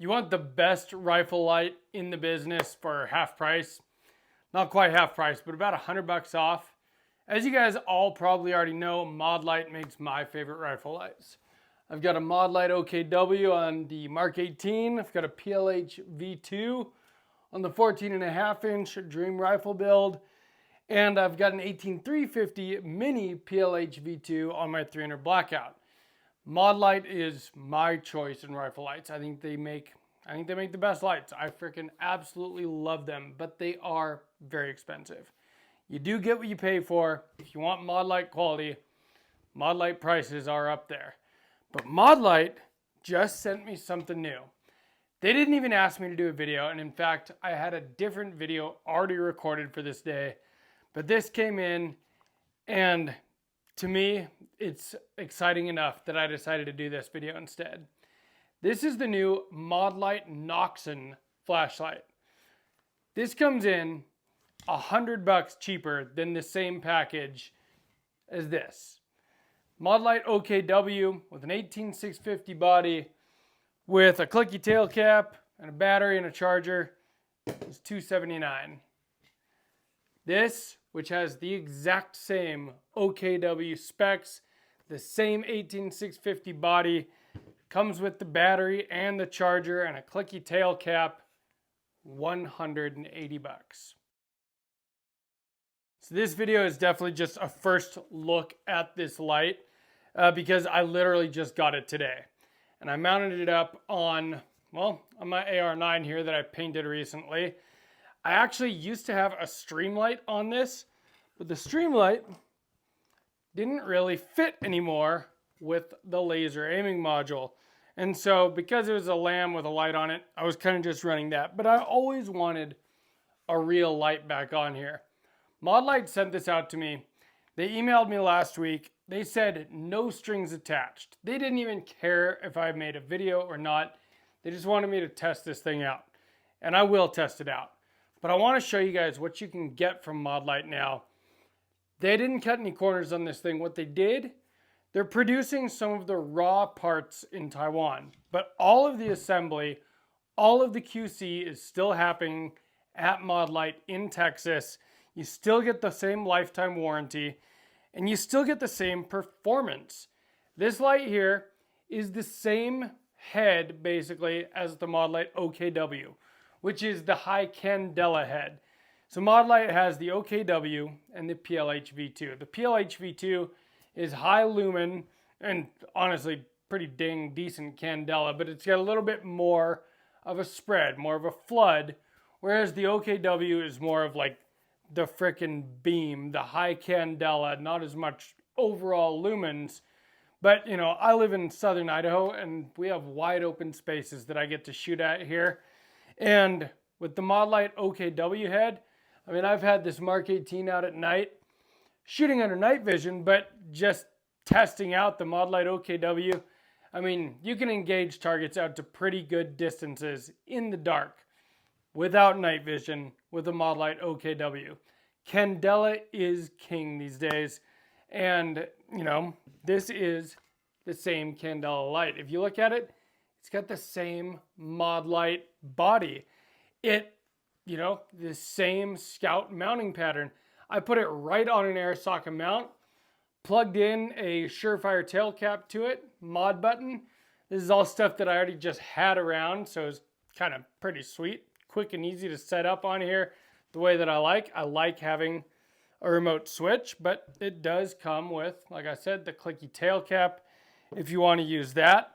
You want the best rifle light in the business for half price. Not quite half price, but about $100 off. As you guys all probably already know, Modlite makes my favorite rifle lights. I've got a Modlite OKW on the Mark 18. I've got a PLH V2 on the 14.5-inch Dream rifle build. And I've got an 18350 mini PLH V2 on my 300 Blackout. Modlite is my choice in rifle lights. I think they make the best lights. I freaking absolutely love them, but they are very expensive. You do get what you pay for. If you want Modlite quality, Modlite prices are up there. But Modlite just sent me something new. They didn't even ask me to do a video, and in fact, I had a different video already recorded for this day. But this came in, and to me, it's exciting enough that I decided to do this video instead. This is the new Modlite NOXON flashlight. This comes in $100 cheaper than the same package as this. Modlite OKW with an 18650 body with a clicky tail cap and a battery and a charger is $279. This, which has the exact same OKW specs, the same 18650 body, comes with the battery and the charger and a clicky tail cap, $180. So this video is definitely just a first look at this light because I literally just got it today. And I mounted it up on my AR9 here that I painted recently. I actually used to have a Streamlight on this, but the Streamlight didn't really fit anymore with the laser aiming module. And so because it was a lamb with a light on it, I was kind of just running that. But I always wanted a real light back on here. Modlite sent this out to me. They emailed me last week. They said no strings attached. They didn't even care if I made a video or not. They just wanted me to test this thing out. And I will test it out. But I want to show you guys what you can get from Modlite now. They didn't cut any corners on this thing. What they did, they're producing some of the raw parts in Taiwan. But all of the assembly, all of the QC is still happening at Modlite in Texas. You still get the same lifetime warranty, and you still get the same performance. This light here is the same head, basically, as the Modlite OKW, which is the high candela head. So Modlite has the OKW and the PLH V2. The PLH V2 is high lumen and honestly pretty dang decent candela, but it's got a little bit more of a spread, more of a flood, whereas the OKW is more of like the frickin' beam, the high candela, not as much overall lumens. But, you know, I live in southern Idaho and we have wide open spaces that I get to shoot at here. And with the Modlite OKW head, I mean, I've had this Mark 18 out at night, shooting under night vision, but just testing out the Modlite OKW. I mean, you can engage targets out to pretty good distances in the dark without night vision with a Modlite OKW. Candela is king these days. And, you know, this is the same candela light. If you look at it, it's got the same Modlite body. It, you know, the same Scout mounting pattern. I put it right on an air socket mount, plugged in a Surefire tail cap to it, mod button. This is all stuff that I already just had around, so it's kind of pretty sweet. Quick and easy to set up on here the way that I like. I like having a remote switch, but it does come with, like I said, the clicky tail cap if you want to use that.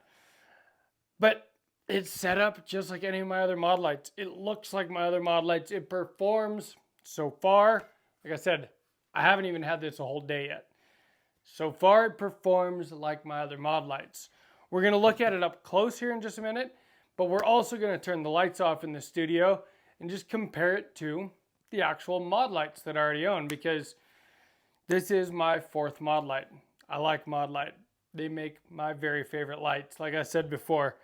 But it's set up just like any of my other Modlites. It looks like my other Modlites. It performs so far. Like I said, I haven't even had this a whole day yet. So far, it performs like my other Modlites. We're going to look at it up close here in just a minute. But we're also going to turn the lights off in the studio and just compare it to the actual Modlites that I already own, because this is my fourth Modlite. I like Modlite. They make my very favorite lights, like I said before.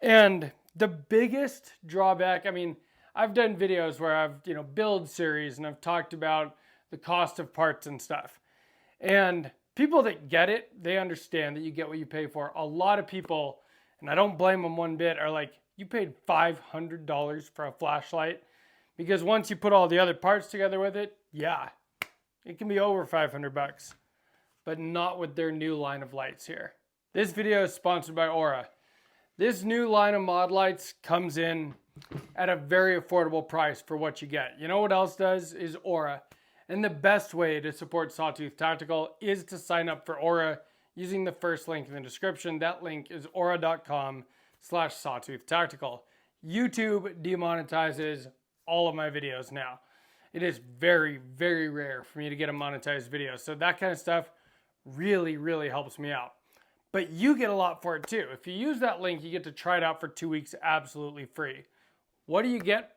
And the biggest drawback, I mean, I've done videos where I've, you know, build series and I've talked about the cost of parts and stuff. And people that get it, they understand that you get what you pay for. A lot of people, and I don't blame them one bit, are like, you paid $500 for a flashlight, because once you put all the other parts together with it, yeah, it can be over 500 bucks, but not with their new line of lights here. This video is sponsored by Aura. This new line of Modlites comes in at a very affordable price for what you get. You know what else does is Aura. And the best way to support Sawtooth Tactical is to sign up for Aura using the first link in the description. That link is aura.com/Sawtooth Tactical. YouTube demonetizes all of my videos now. It is very, very rare for me to get a monetized video. So that kind of stuff really, really helps me out. But you get a lot for it too. If you use that link, you get to try it out for 2 weeks absolutely free. What do you get?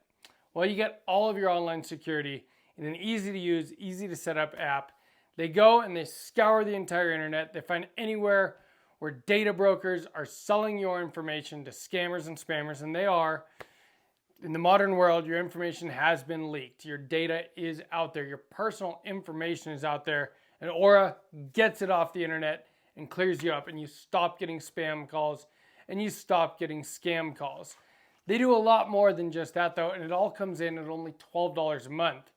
Well, you get all of your online security in an easy to use, easy to set up app. They go and they scour the entire internet. They find anywhere where data brokers are selling your information to scammers and spammers, and they are. In the modern world, your information has been leaked. Your data is out there. Your personal information is out there, and Aura gets it off the internet and clears you up, and you stop getting spam calls and you stop getting scam calls. They do a lot more than just that though, and it all comes in at only $12 a month.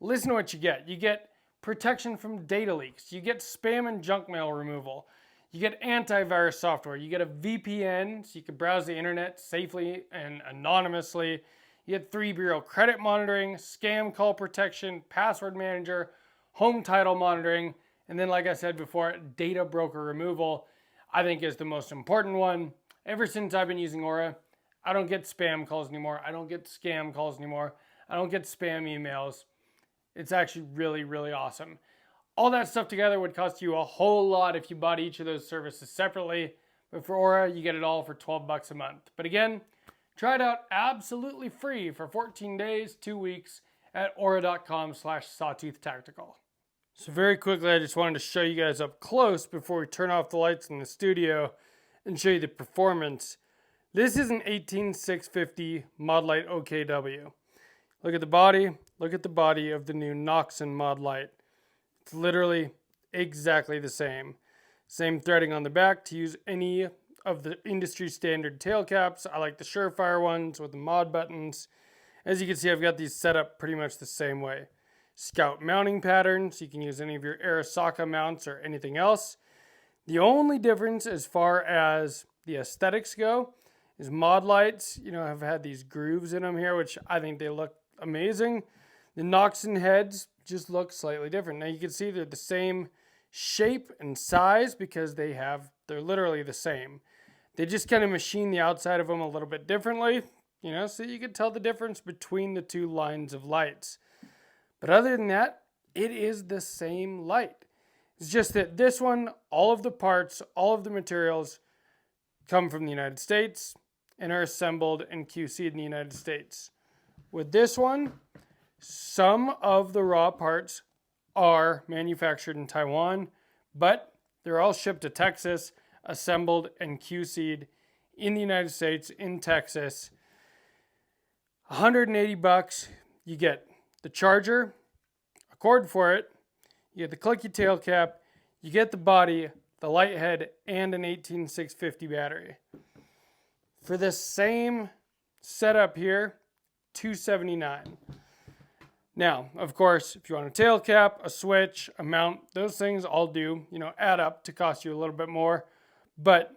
Listen to what you get. You get protection from data leaks. You get spam and junk mail removal. You get antivirus software. You get a VPN so you can browse the internet safely and anonymously. You get 3-bureau credit monitoring, scam call protection, password manager, home title monitoring, and then, like I said before, data broker removal, I think is the most important one. Ever since I've been using Aura, I don't get spam calls anymore. I don't get scam calls anymore. I don't get spam emails. It's actually really, really awesome. All that stuff together would cost you a whole lot if you bought each of those services separately. But for Aura, you get it all for 12 bucks a month. But again, try it out absolutely free for 14 days, 2 weeks at aura.com/Sawtooth Tactical. So very quickly, I just wanted to show you guys up close before we turn off the lights in the studio and show you the performance. This is an 18650 Modlite OKW. Look at the body. Look at the body of the new NOXON Modlite. It's literally exactly the same. Same threading on the back to use any of the industry standard tail caps. I like the Surefire ones with the mod buttons. As you can see, I've got these set up pretty much the same way. Scout mounting patterns. You can use any of your Arasaka mounts or anything else. The only difference as far as the aesthetics go is Modlites, have had these grooves in them here, which I think they look amazing. The NOXON heads just look slightly different. Now you can see they're the same shape and size because they're literally the same. They just kind of machine the outside of them a little bit differently, so you can tell the difference between the two lines of lights. But other than that, it is the same light. It's just that this one, all of the parts, all of the materials come from the United States and are assembled and QC'd in the United States. With this one, some of the raw parts are manufactured in Taiwan, but they're all shipped to Texas, assembled and QC'd in the United States, in Texas. 180 bucks, you get the charger, a cord for it, you get the clicky tail cap, you get the body, the light head, and an 18650 battery. For the same setup here, $279. Now, of course, if you want a tail cap, a switch, a mount, those things all do, add up to cost you a little bit more. But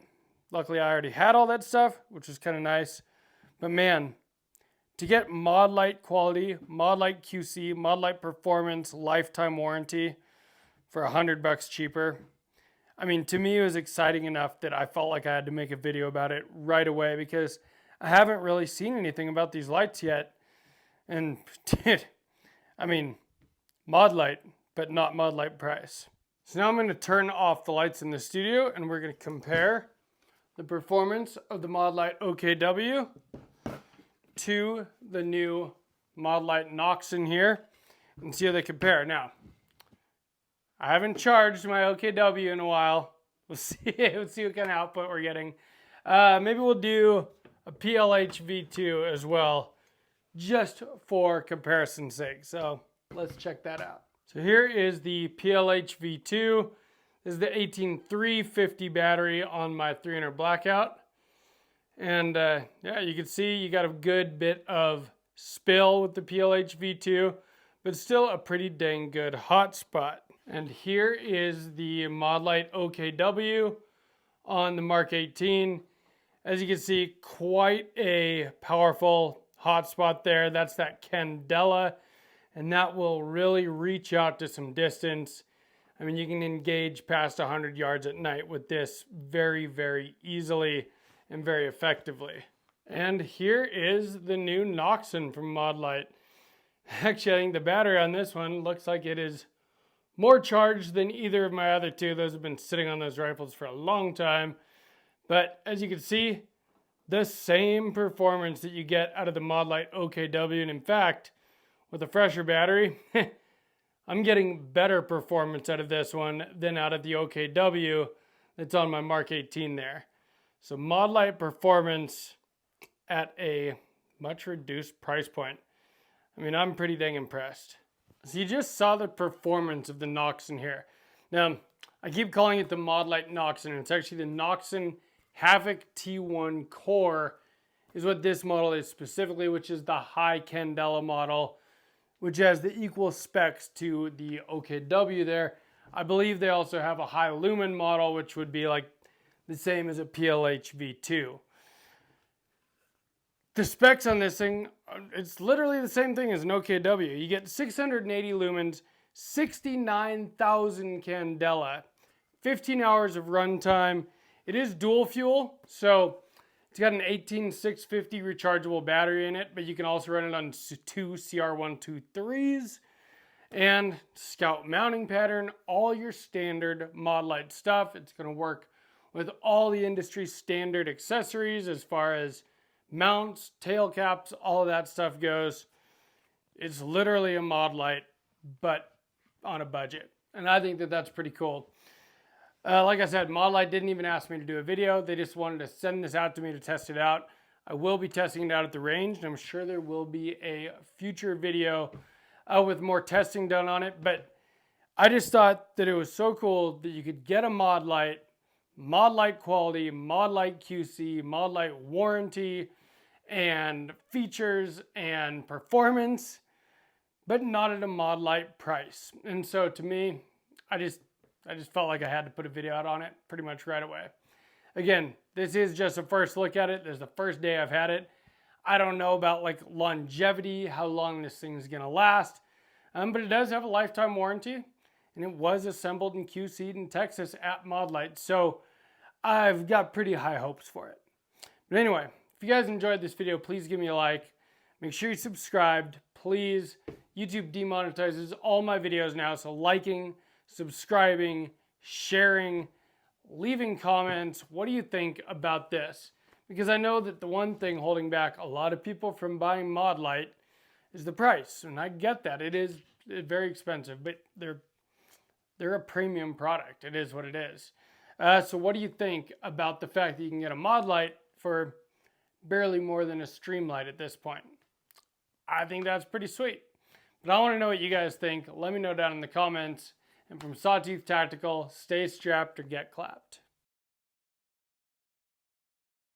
luckily I already had all that stuff, which was kind of nice. But man, to get Modlite quality, Modlite QC, Modlite performance, lifetime warranty for $100 cheaper, to me it was exciting enough that I felt like I had to make a video about it right away because I haven't really seen anything about these lights yet. And Modlite, but not Modlite price. So now I'm going to turn off the lights in the studio and we're going to compare the performance of the Modlite OKW to the new Modlite NOXON here and see how they compare. Now, I haven't charged my OKW in a while. We'll see what kind of output we're getting. Maybe we'll do a PLH V2 as well, just for comparison's sake. So let's check that out. So here is the PLH V2. This is the 18350 battery on my 300 blackout. And yeah, you can see you got a good bit of spill with the PLH V2, but still a pretty dang good hotspot. And here is the Modlite OKW on the Mark 18. As you can see, quite a powerful hotspot there. That's that candela, and that will really reach out to some distance. I mean, you can engage past 100 yards at night with this very, very easily and very effectively. And here is the new NOXON from Modlite. Actually, I think the battery on this one looks like it is more charged than either of my other two. Those have been sitting on those rifles for a long time. But as you can see, the same performance that you get out of the Modlite OKW. And in fact, with a fresher battery, I'm getting better performance out of this one than out of the OKW that's on my Mark 18 there. So Modlite performance at a much reduced price point. I mean, I'm pretty dang impressed. So you just saw the performance of the NOXON here. Now, I keep calling it the Modlite NOXON. It's actually the NOXON Havok T1 Core is what this model is specifically, which is the high candela model, which has the equal specs to the OKW there. I believe they also have a high lumen model, which would be like the same as a PLH V2. The specs on this thing, it's literally the same thing as an OKW. You get 680 lumens, 69,000 candela, 15 hours of runtime. It is dual fuel, so it's got an 18650 rechargeable battery in it, but you can also run it on two CR123s and Scout mounting pattern, all your standard Modlite stuff. It's going to work with all the industry standard accessories as far as mounts, tail caps, all of that stuff goes. It's literally a Modlite, but on a budget. And I think that that's pretty cool. Like I said, Modlite didn't even ask me to do a video. They just wanted to send this out to me to test it out. I will be testing it out at the range, and I'm sure there will be a future video with more testing done on it. But I just thought that it was so cool that you could get a Modlite, Modlite quality, Modlite QC, Modlite warranty, and features and performance, but not at a Modlite price. And so to me, I just felt like I had to put a video out on it pretty much right away. Again, this is just a first look at it. This is the first day I've had it. I don't know about like longevity, how long this thing's gonna last, but it does have a lifetime warranty, and it was assembled and QC'd in Texas at Modlite, so I've got pretty high hopes for it. But anyway, if you guys enjoyed this video, please give me a like. Make sure you're subscribed, please. YouTube demonetizes all my videos now, so liking, subscribing, sharing, leaving comments. What do you think about this? Because I know that the one thing holding back a lot of people from buying Modlite is the price. And I get that. It is very expensive, but they're a premium product. It is what it is. So what do you think about the fact that you can get a Modlite for barely more than a Streamlight at this point? I think that's pretty sweet. But I want to know what you guys think. Let me know down in the comments. And from Sawtooth Tactical, stay strapped or get clapped.